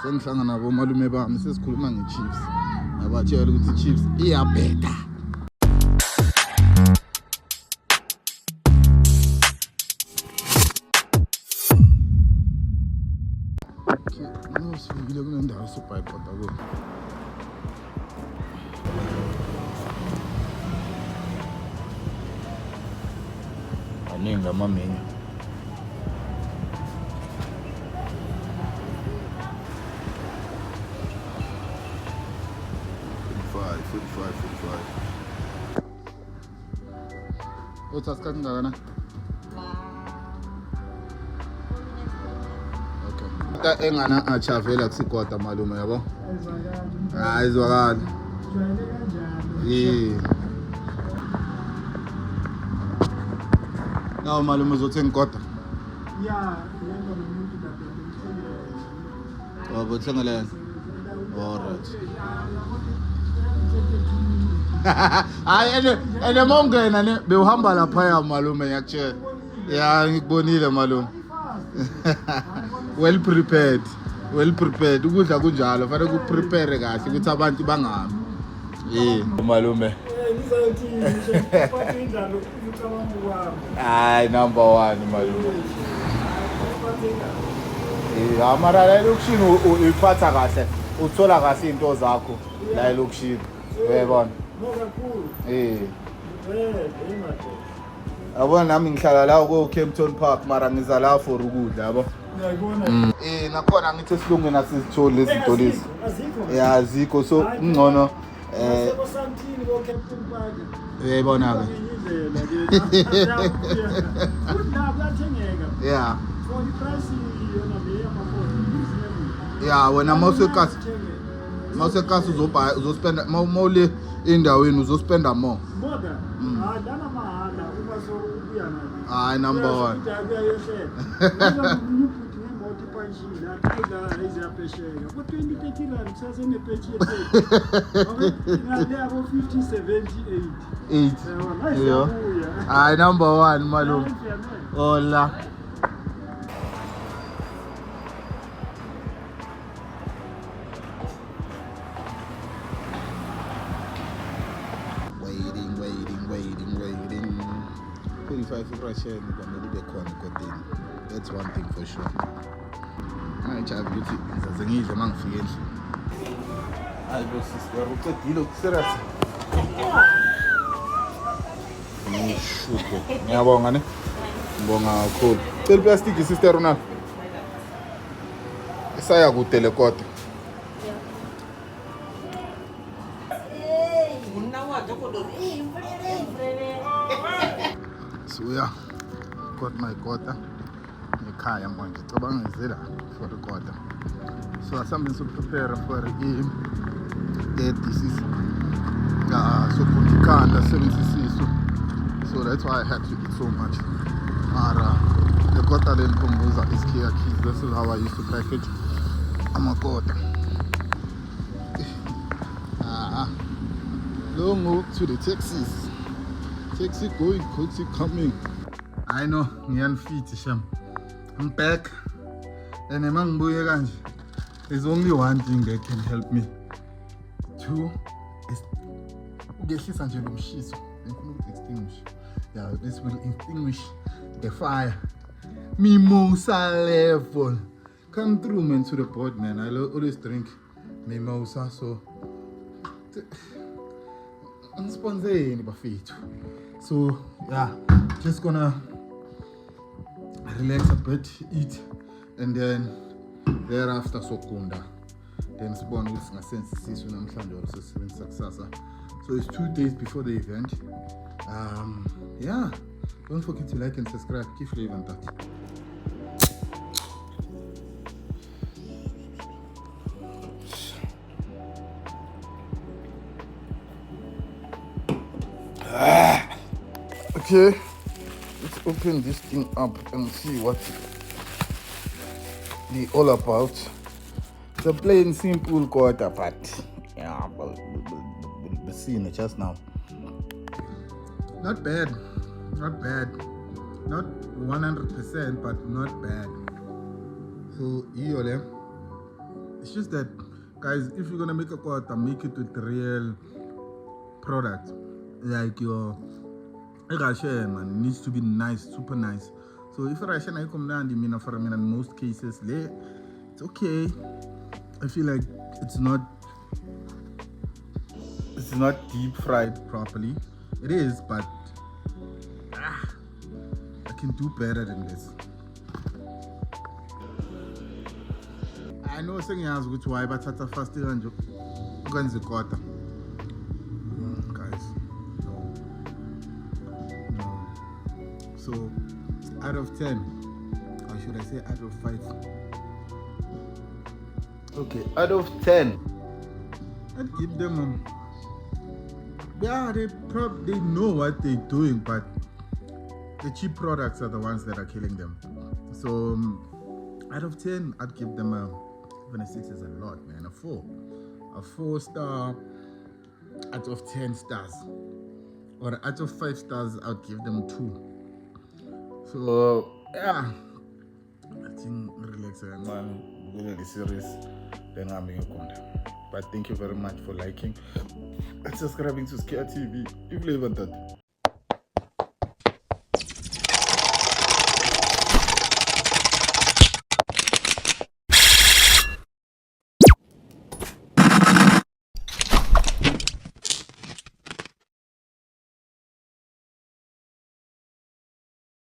sengihlangana nabo malume bami sesikhuluma ngeChiefs. Abatshela ukuthi iChiefs iyabheda. No, sifikile kule ndawo sobhayibhoda kuyo. Aningi amamenyu. 45. Uthatha isikhathi ngakana? Okay. Engana achavela kusigwada malume yabo. Ayizwakala. Nawo malume uzothenga igwada? Yeah, njengoba umuntu Oh, botsengelene. Alright. Hayi ene mongena ne bewuhamba lapha ya malume ngiyakutshela. Ya ngikubonile malume. Well prepared. Ukudla kunjalo fanele ukuprepare kahle ukuthi abantu bangahambi. Malume. Hayi number 1 malume. Amara la elokishini uyiphatha kahle. Uthola kahle into zakho la elokishini. Uyabona? Abona nami ngihlala la ku Kempton Park mara ngiza la for ukudla yabo. Ngiyabona. Nakhona ngithi esilungwini asizitholi lezi zinto lezi. Azikho so ngcono Santini ko Captain Park. Uyayibona ke. Yeah. For the price yona beya mafoni. Yeah, wena mawusekasi uzospenda mawule endaweni uzospenda more. Moda. Dana mahala uma so ubuya nayo. Hayi number 1. Ku 2030 rand kusasene page ye 30. Ngale abo 50 78. 8. Yeah. Hayi number 1 malume. Hola. Waiting. 45 Russian gonna be khona. That's one thing for sure. Ngijabule ukuthi ngizaze ngidle mangifike endlini. Hayi bo sister uqedile ukuserious. Ngishukwe. Ngiyabonga ne. Ngibonga kakhulu. Cela plastic sister una. Isaya kude le kodwa. So yeah, got my quarter. Ekhaya manje cabanga ngizela for the quarter. So something to prepare for this is so kunikanda 76. So that's why I had to eat so much. The quarter then kumbuza is Kia Keys. This is how I used to package a quarter. Long walk to the taxis. Taxi going, taxi coming. I know, ngiyanifit sham. I'm back. And mangibuye kanje. There's only one thing that can help me. 2 is ugehlisa nje lo mshiso. Ngifuna ukuthi extinguish. Yeah, this will extinguish the fire. Mimosa level. Come through man to the board man. I always drink mimosa so Sponzeni bafethu. So yeah, just gonna relax a bit, eat, and then thereafter sokunda. Then sibona ukuthi singasenza isisu namhlanje or sisebenzisa kusasa. So it's 2 days before the event. Yeah, don't forget to like and subscribe. Keep flavor and that. Okay, let's open this thing up and see what they're all about. It's a plain simple quarter, but yeah, we'll see it just now. Not bad, not 100%, but not bad. So here, It's just that, guys, if you're gonna make a kota, make it with real product. Like your Russian, man, it needs to be nice, super nice. So if Russian I come down, for in most cases, it's okay. I feel like it's not deep fried properly. It is, but I can do better than this. I know saying as which why but at first and the quarter. Guys. No. So out of 10, or should I say out of 5? Okay, out of 10, I'd give them yeah, they know what they're doing, but the cheap products are the ones that are killing them. So out of 10, I'd give them even a 6 is a lot, man. A 4 star out of 10 stars, or out of 5 stars, I'd give them 2. So yeah, I think relax, man. Really serious. Then I'm being content. But thank you very much for liking and subscribing to Scare TV. If you leave that.